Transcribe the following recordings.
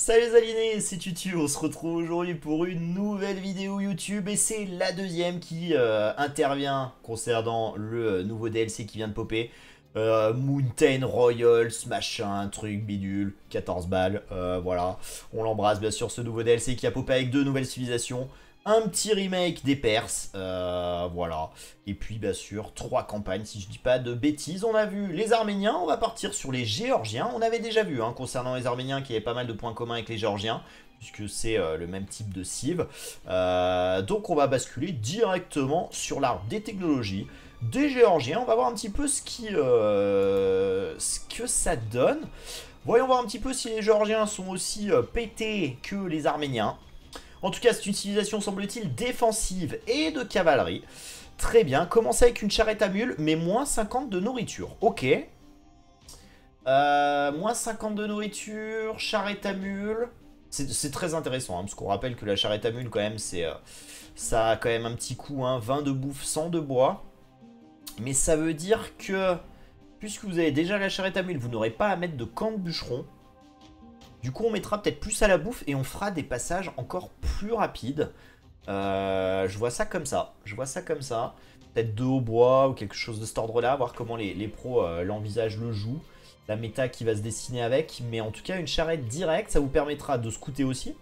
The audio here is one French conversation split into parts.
Salut les aliénés, c'est Tutu, on se retrouve aujourd'hui pour une nouvelle vidéo YouTube et c'est la deuxième qui intervient concernant le nouveau DLC qui vient de popper. Mountain Royals, machin, truc bidule, 14 balles, voilà. On l'embrasse bien sûr ce nouveau DLC qui a popé avec deux nouvelles civilisations. Un petit remake des Perses, voilà. Et puis bien sûr, trois campagnes, si je dis pas de bêtises. On a vu les Arméniens, on va partir sur les Géorgiens. On avait déjà vu, hein, concernant les Arméniens, qu'il y avait pas mal de points communs avec les Géorgiens, puisque c'est le même type de civ. Donc on va basculer directement sur l'arbre des technologies des Géorgiens. On va voir un petit peu ce que ça donne. Voyons voir un petit peu si les Géorgiens sont aussi pétés que les Arméniens. En tout cas, c'est une civilisation, semble-t-il, défensive et de cavalerie. Très bien. Commencer avec une charrette à mule, mais moins 50 de nourriture. Ok. Moins 50 de nourriture, charrette à mule. C'est très intéressant, hein, parce qu'on rappelle que la charrette à mule, quand même, ça a quand même un petit coup. Hein, 20 de bouffe, 100 de bois. Mais ça veut dire que, puisque vous avez déjà la charrette à mule, vous n'aurez pas à mettre de camp de bûcheron. Du coup, on mettra peut-être plus à la bouffe et on fera des passages encore plus rapides. Je vois ça comme ça. Je vois ça comme ça. Peut-être deux au bois ou quelque chose de cet ordre-là. Voir comment les pros l'envisagent, le jouent. La méta qui va se dessiner avec. Mais en tout cas, une charrette directe, ça vous permettra de scouter aussi.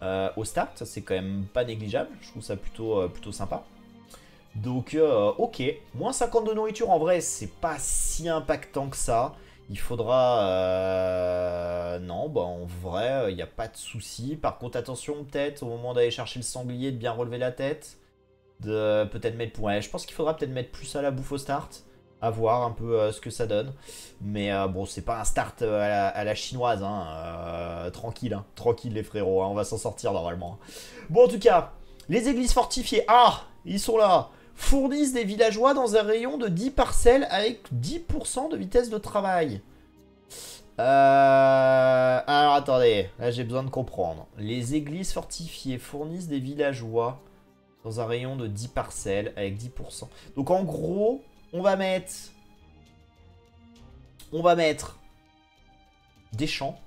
Au start, ça c'est quand même pas négligeable. Je trouve ça plutôt sympa. Donc, ok. Moins 50 de nourriture, en vrai, c'est pas si impactant que ça. Il faudra... non, bah en vrai, il n'y a pas de souci. Par contre, attention peut-être au moment d'aller chercher le sanglier, de bien relever la tête. De peut-être mettre... Ouais, je pense qu'il faudra peut-être mettre plus à la bouffe au start. À voir un peu ce que ça donne. Mais bon, c'est pas un start à la chinoise. Hein. Tranquille, hein. Tranquille les frérots. Hein. On va s'en sortir normalement. Bon, en tout cas, les églises fortifiées. Ah, ils sont là. Fournissent des villageois dans un rayon de 10 parcelles avec 10% de vitesse de travail. Alors attendez, là j'ai besoin de comprendre. Les églises fortifiées fournissent des villageois dans un rayon de 10 parcelles avec 10%. Donc en gros, on va mettre des champs,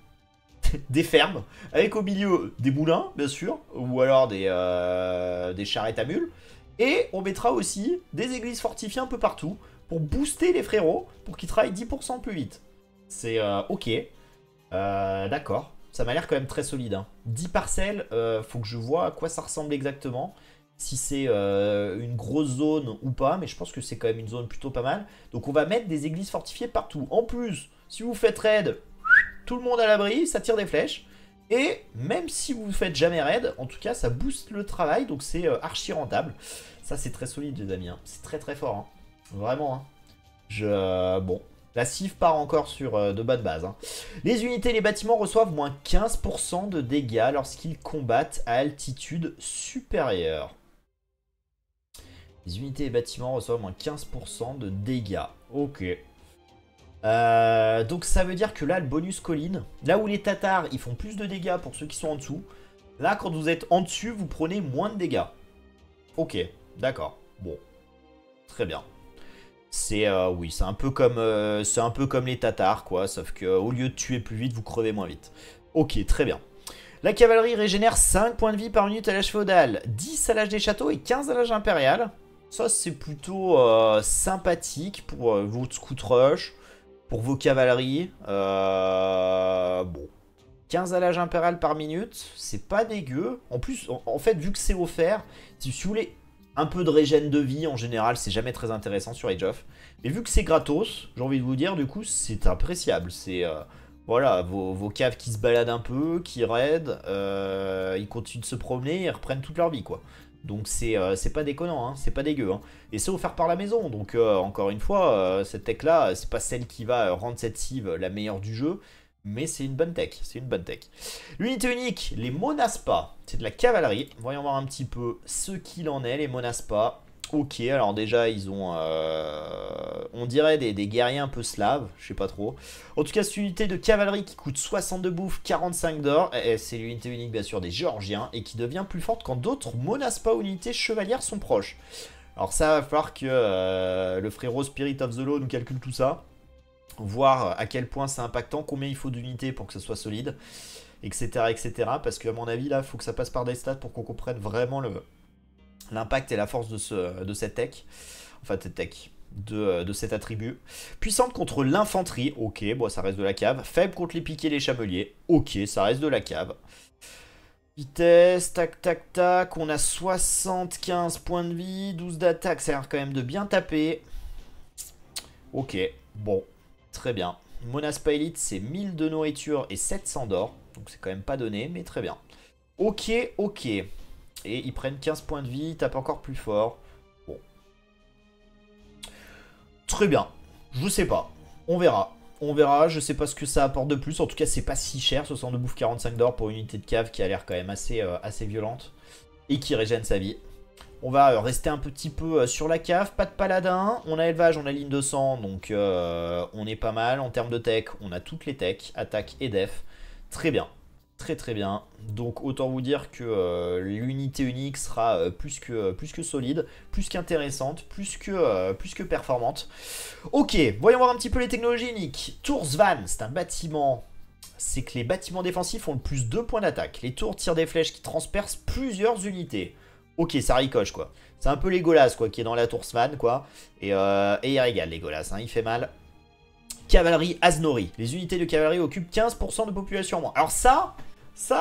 des fermes, avec au milieu des moulins, bien sûr, ou alors des charrettes à mules. Et on mettra aussi des églises fortifiées un peu partout pour booster les frérots, pour qu'ils travaillent 10% plus vite. C'est ok. D'accord. Ça m'a l'air quand même très solide. Hein. 10 parcelles, faut que je vois à quoi ça ressemble exactement. Si c'est une grosse zone ou pas, mais je pense que c'est quand même une zone plutôt pas mal. Donc on va mettre des églises fortifiées partout. En plus, si vous faites raid, tout le monde à l'abri, ça tire des flèches. Et même si vous ne faites jamais raid, en tout cas ça booste le travail, donc c'est archi rentable. Ça c'est très solide les amis, hein. C'est très très fort, hein. Vraiment. Hein. Bon, la civ part encore sur de bonnes bases. Hein. Les unités et les bâtiments reçoivent moins 15% de dégâts lorsqu'ils combattent à altitude supérieure. Les unités et bâtiments reçoivent moins 15% de dégâts. Ok. Donc ça veut dire que là, le bonus colline, là où les Tatars, ils font plus de dégâts pour ceux qui sont en dessous, là, quand vous êtes en dessus, vous prenez moins de dégâts. Ok, d'accord. Bon, très bien. Oui, c'est un peu comme les Tatars, quoi, sauf qu'au lieu de tuer plus vite, vous crevez moins vite. Ok, très bien. La cavalerie régénère 5 points de vie par minute à l'âge féodal, 10 à l'âge des châteaux et 15 à l'âge impérial. Ça, c'est plutôt sympathique pour votre scout rush. Pour vos cavaleries, bon, 15 à l'âge impérial par minute, c'est pas dégueu. En plus, en fait, vu que c'est offert, si vous voulez un peu de régène de vie, en général, c'est jamais très intéressant sur Age of. Mais vu que c'est gratos, j'ai envie de vous dire, du coup, c'est appréciable. C'est, voilà, vos caves qui se baladent un peu, qui raident, ils continuent de se promener, ils reprennent toute leur vie, quoi. Donc c'est pas déconnant, hein, c'est pas dégueu. Hein. Et c'est offert par la maison, donc encore une fois, cette tech là, c'est pas celle qui va rendre cette civ la meilleure du jeu, mais c'est une bonne tech, c'est une bonne tech. L'unité unique, les Monaspa, c'est de la cavalerie. Voyons voir un petit peu ce qu'il en est, les Monaspa. Ok, alors déjà ils ont, on dirait des guerriers un peu slaves, je sais pas trop. En tout cas c'est une unité de cavalerie qui coûte 62 bouffe, 45 d'or. C'est l'unité unique bien sûr des Géorgiens et qui devient plus forte quand d'autres Monaspa ou unités chevalières sont proches. Alors ça va falloir que le frérot Spirit of the Law nous calcule tout ça. Voir à quel point c'est impactant, combien il faut d'unités pour que ce soit solide. etc., etc. Parce qu'à mon avis, là, il faut que ça passe par des stats pour qu'on comprenne vraiment l'impact et la force de cette tech. Enfin, cette tech. De cet attribut. Puissante contre l'infanterie, ok, bon, ça reste de la cave. Faible contre les piquets et les chameliers, ok, ça reste de la cave. Vitesse, tac, tac, tac. On a 75 points de vie, 12 d'attaque, ça a l'air quand même de bien taper. Ok, bon, très bien. Monaspa Elite, c'est 1000 de nourriture et 700 d'or. Donc c'est quand même pas donné, mais très bien. Ok, ok. Et ils prennent 15 points de vie, ils tapent encore plus fort. Bon. Très bien. Je sais pas. On verra. On verra, je sais pas ce que ça apporte de plus. En tout cas, c'est pas si cher, 60 de bouffe, 45 d'or pour une unité de cave qui a l'air quand même assez violente. Et qui régène sa vie. On va rester un petit peu sur la cave. Pas de paladin. On a élevage, on a ligne de sang. Donc on est pas mal. En termes de tech, on a toutes les techs. Attaque et def. Très bien. Très très bien. Donc autant vous dire que l'unité unique sera plus que solide, plus qu'intéressante, plus que performante. Ok, voyons voir un petit peu les technologies uniques. Tours Svan, c'est un bâtiment. C'est que les bâtiments défensifs ont le plus 2 points d'attaque. Les tours tirent des flèches qui transpercent plusieurs unités. Ok, ça ricoche quoi. C'est un peu Legolas quoi, qui est dans la tour Svan quoi. Et il régale Legolas, hein, il fait mal. Cavalerie Aznori. Les unités de cavalerie occupent 15% de population en moins. Alors ça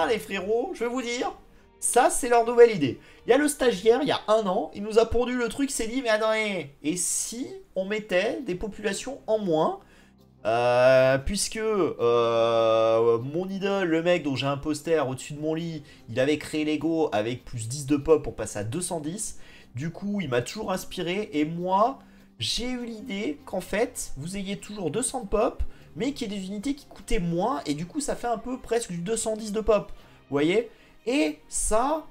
les frérots, je vais vous dire, ça c'est leur nouvelle idée. Il y a le stagiaire, il y a un an, il nous a pondu le truc, s'est dit mais attendez, et si on mettait des populations en moins puisque mon idole, le mec dont j'ai un poster au-dessus de mon lit, il avait créé Lego avec plus 10 de pop pour passer à 210. Du coup, il m'a toujours inspiré et moi, j'ai eu l'idée qu'en fait, vous ayez toujours 200 de pop, mais qu'il y ait des unités qui coûtaient moins, et du coup, ça fait un peu presque du 210 de pop. Vous voyez? Et ça,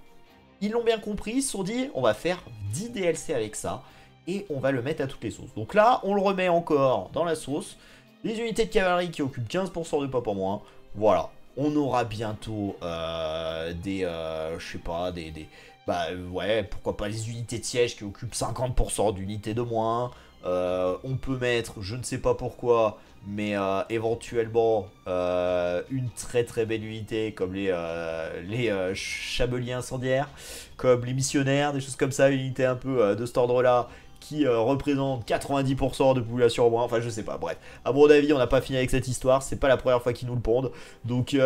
ils l'ont bien compris, ils se sont dit, on va faire 10 DLC avec ça, et on va le mettre à toutes les sauces. Donc là, on le remet encore dans la sauce. Les unités de cavalerie qui occupent 15% de pop en moins. Voilà. On aura bientôt je sais pas, bah ouais, pourquoi pas les unités de siège qui occupent 50% d'unités de moins. On peut mettre, je ne sais pas pourquoi, mais éventuellement une très très belle unité comme les chabeliers incendiaires, comme les missionnaires, des choses comme ça, une unité un peu de cet ordre-là qui représente 90% de population en moins, enfin je sais pas, bref. À mon avis, on n'a pas fini avec cette histoire, c'est pas la première fois qu'ils nous le pondent, donc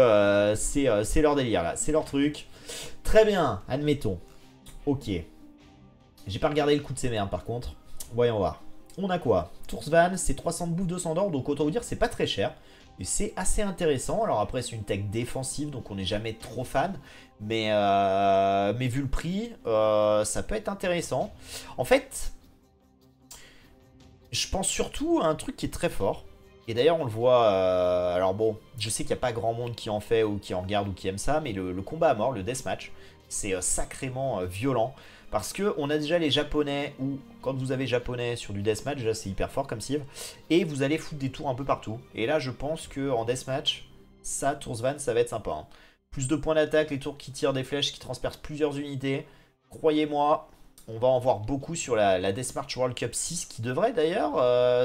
c'est leur délire là, c'est leur truc. Très bien, admettons. Ok. J'ai pas regardé le coût de ces merdes par contre. Voyons voir. On a quoi? Toursvan, c'est 300 de bouffe, 200 d'or, donc autant vous dire, c'est pas très cher. Et c'est assez intéressant. Alors après, c'est une tech défensive, donc on n'est jamais trop fan. Mais vu le prix, ça peut être intéressant. En fait, je pense surtout à un truc qui est très fort. Et d'ailleurs, on le voit... alors bon, je sais qu'il n'y a pas grand monde qui en fait, ou qui en regarde, ou qui aime ça. Mais le combat à mort, le deathmatch, c'est sacrément violent. Parce que on a déjà les japonais, ou quand vous avez japonais sur du deathmatch, déjà c'est hyper fort comme cible. Et vous allez foutre des tours un peu partout. Et là, je pense qu'en deathmatch, ça, Toursvan, ça va être sympa. Hein. Plus de points d'attaque, les tours qui tirent des flèches, qui transpercent plusieurs unités. Croyez-moi... On va en voir beaucoup sur la Deathmatch World Cup 6 qui devrait d'ailleurs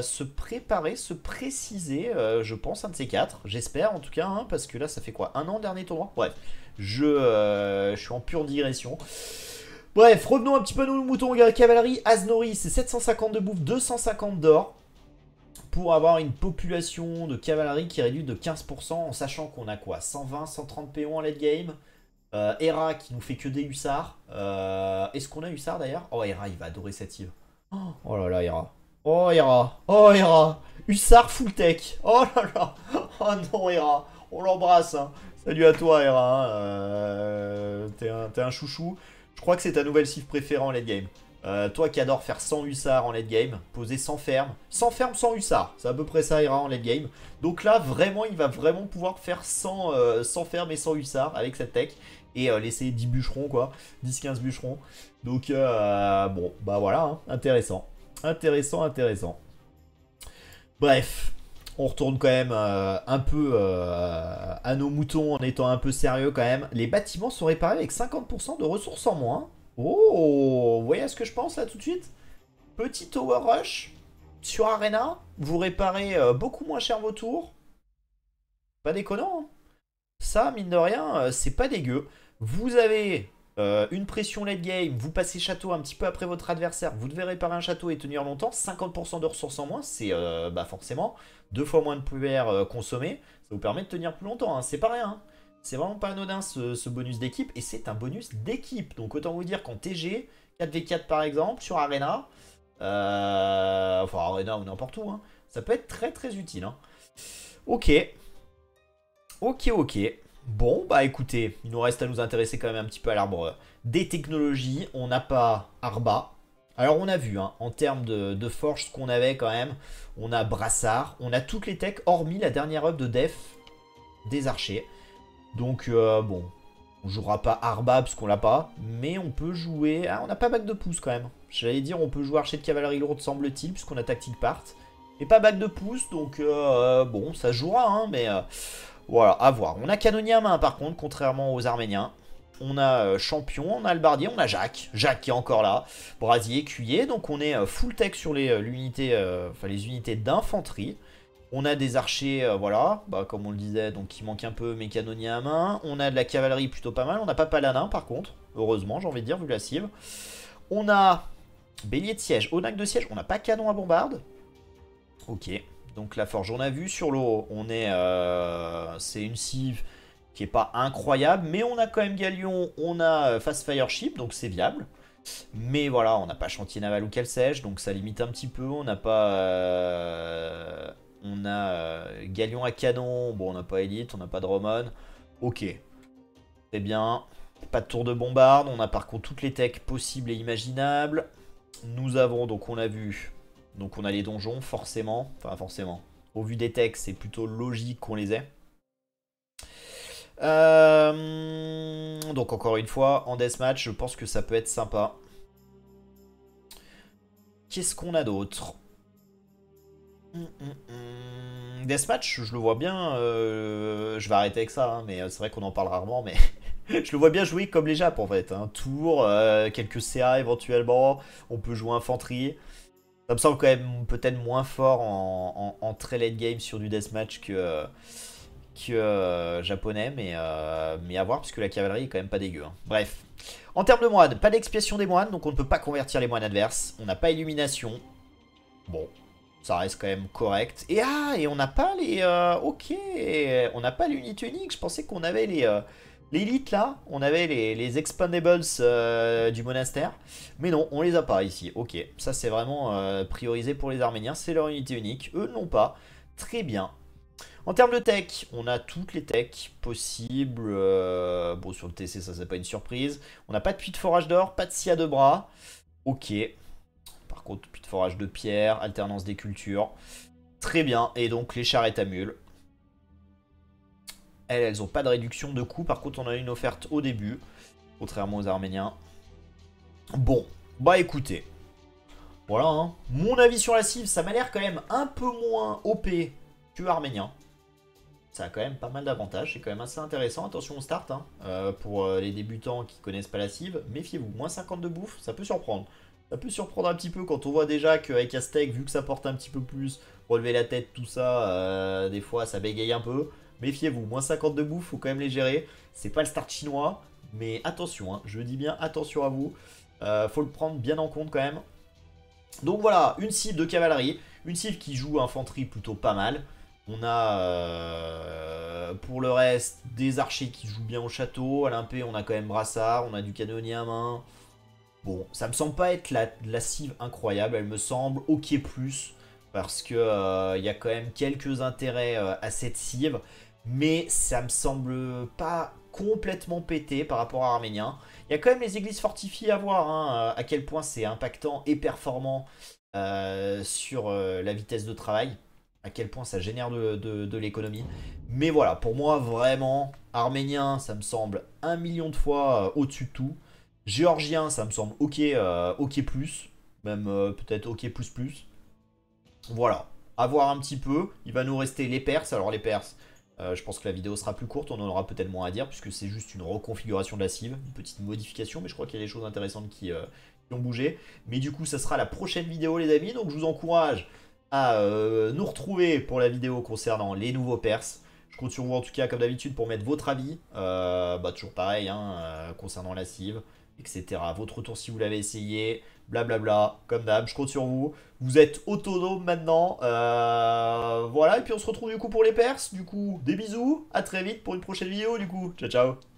se préparer, se préciser, je pense, un de ces quatre. J'espère en tout cas, hein, parce que là ça fait quoi? Un an dernier tournoi? Bref, je suis en pure digression. Bref, revenons un petit peu à nos moutons. Cavalerie Aznori, c'est 750 de bouffe, 250 d'or. Pour avoir une population de cavalerie qui est réduite de 15% en sachant qu'on a quoi? 120, 130 PO en late game. Hera qui nous fait que des hussards. Est-ce qu'on a hussard d'ailleurs? Oh, Hera, il va adorer cette île. Oh là là, Hera. Oh, Hera. Oh, Hera. Hussard full tech. Oh là là. Oh non, Hera. On l'embrasse. Hein. Salut à toi, Hera. Hein. T'es un chouchou. Je crois que c'est ta nouvelle cible préférée en late game. Toi qui adore faire 100 hussards en late game, poser sans ferme. Sans ferme, sans hussards. C'est à peu près ça, Hera, en late game. Donc là, vraiment, il va vraiment pouvoir faire 100 ferme et 100 hussards avec cette tech. Et laisser 10 bûcherons, quoi. 10-15 bûcherons. Donc, bon, bah voilà, hein. Intéressant. Intéressant, intéressant. Bref, on retourne quand même un peu à nos moutons en étant un peu sérieux quand même. Les bâtiments sont réparés avec 50% de ressources en moins. Oh, vous voyez à ce que je pense là tout de suite? Petit tower rush sur Arena. Vous réparez beaucoup moins cher vos tours. Pas déconnant, hein. Ça, mine de rien, c'est pas dégueu. Vous avez une pression late game, vous passez château un petit peu après votre adversaire, vous devez réparer un château et tenir longtemps, 50% de ressources en moins, c'est bah forcément 2 fois moins de pouvoir consommé, ça vous permet de tenir plus longtemps, hein. C'est pas rien, hein. C'est vraiment pas anodin ce bonus d'équipe, et c'est un bonus d'équipe. Donc autant vous dire qu'en TG, 4v4 par exemple, sur Arena, enfin Arena ou n'importe où, hein, ça peut être très très utile, hein. Ok. Ok. Bon, bah écoutez, il nous reste à nous intéresser quand même un petit peu à l'arbre des technologies. On n'a pas Arba. Alors on a vu, hein, en termes de forge, ce qu'on avait quand même. On a Brassard, on a toutes les techs, hormis la dernière up de def des archers. Donc bon, on jouera pas Arba parce qu'on l'a pas. Mais on peut jouer... Ah, on n'a pas bac de pouce quand même. J'allais dire, on peut jouer archer de cavalerie lourde, semble-t-il, puisqu'on a tactique part. Et pas bac de pouce, donc bon, ça jouera, hein, mais... voilà, à voir. On a canonnier à main par contre, contrairement aux Arméniens. On a champion, on a albardier, on a Jacques. Jacques qui est encore là. Brasier, cuiller. Donc on est full tech sur les unités d'infanterie. On a des archers, voilà, bah, comme on le disait, donc il manque un peu mes canonniers à main. On a de la cavalerie plutôt pas mal. On n'a pas paladin par contre, heureusement j'ai envie de dire, vu la cible. On a bélier de siège, onac de siège. On n'a pas canon à bombarde. Ok. Donc la forge, on a vu sur l'eau, on est, c'est une cive qui est pas incroyable, mais on a quand même Galion, on a Fast Fire Ship, donc c'est viable. Mais voilà, on n'a pas chantier naval ou quel sais-je, donc ça limite un petit peu. On n'a pas, on a Galion à canon, bon on n'a pas élite, on n'a pas de Roman. Ok, c'est bien. Pas de tour de bombarde, on a par contre toutes les techs possibles et imaginables. Nous avons, donc on a vu... Donc on a les donjons, forcément. Enfin, forcément. Au vu des techs, c'est plutôt logique qu'on les ait. Donc encore une fois, en deathmatch, je pense que ça peut être sympa. Qu'est-ce qu'on a d'autre? Deathmatch, je le vois bien. Je vais arrêter avec ça, hein, mais c'est vrai qu'on en parle rarement, mais... je le vois bien jouer comme les Japs en fait. Un tour, quelques CA éventuellement. On peut jouer infanterie. Ça me semble quand même peut-être moins fort en très late game sur du deathmatch que japonais, mais à voir, puisque la cavalerie est quand même pas dégueu, hein. Bref. En termes de moines, pas d'expiation des moines, donc on ne peut pas convertir les moines adverses. On n'a pas illumination. Bon, ça reste quand même correct. Et on n'a pas les... ok, on n'a pas l'unité unique. Je pensais qu'on avait les... l'élite là, on avait les expandables du monastère. Mais non, on les a pas ici. Ok, ça c'est vraiment priorisé pour les Arméniens. C'est leur unité unique. Eux n'ont pas. Très bien. En termes de tech, on a toutes les techs possibles. Bon, sur le TC, ça c'est pas une surprise. On n'a pas de puits de forage d'or, pas de scia de bras. Ok. Par contre, puits de forage de pierre, alternance des cultures. Très bien. Et donc les charrettes à mules. Elles ont pas de réduction de coût. Par contre, on a une offerte au début. Contrairement aux Arméniens. Bon, bah écoutez. Voilà, hein. Mon avis sur la cive, ça m'a l'air quand même un peu moins OP que Arménien. Ça a quand même pas mal d'avantages. C'est quand même assez intéressant. Attention au start, hein. Pour les débutants qui connaissent pas la cive. Méfiez-vous. Moins 50 de bouffe, ça peut surprendre. Ça peut surprendre un petit peu quand on voit déjà qu'avec Aztec, vu que ça porte un petit peu plus, relever la tête, tout ça, des fois ça bégaye un peu. Méfiez-vous, moins 50 de bouffe, faut quand même les gérer. C'est pas le start chinois, mais attention, hein, je dis bien attention à vous. Faut le prendre bien en compte quand même. Donc voilà, une cible de cavalerie, une cible qui joue infanterie plutôt pas mal. On a pour le reste des archers qui jouent bien au château. À l'impé, on a quand même Brassard, on a du canonnier à main. Bon, ça me semble pas être la cive incroyable, elle me semble ok plus. Parce que y a quand même quelques intérêts à cette cive. Mais ça me semble pas complètement pété par rapport à Arménien. Il y a quand même les églises fortifiées à voir, hein, à quel point c'est impactant et performant sur la vitesse de travail. À quel point ça génère de l'économie. Mais voilà, pour moi, vraiment, Arménien, ça me semble 1 million de fois au-dessus de tout. Géorgien, ça me semble ok, ok plus. Même peut-être ok plus plus. Voilà, à voir un petit peu. Il va nous rester les Perses. Alors les Perses, je pense que la vidéo sera plus courte. On en aura peut-être moins à dire puisque c'est juste une reconfiguration de la cive. Une petite modification, mais je crois qu'il y a des choses intéressantes qui ont bougé. Mais du coup, ça sera la prochaine vidéo les amis. Donc je vous encourage à nous retrouver pour la vidéo concernant les nouveaux Perses. Je compte sur vous en tout cas comme d'habitude pour mettre votre avis. Bah toujours pareil hein, concernant la cive, etc. Votre retour si vous l'avez essayé, blablabla, comme d'hab, je compte sur vous. Vous êtes autonome maintenant. Voilà, et puis on se retrouve du coup pour les perses. Du coup, des bisous, à très vite pour une prochaine vidéo du coup. Ciao ciao.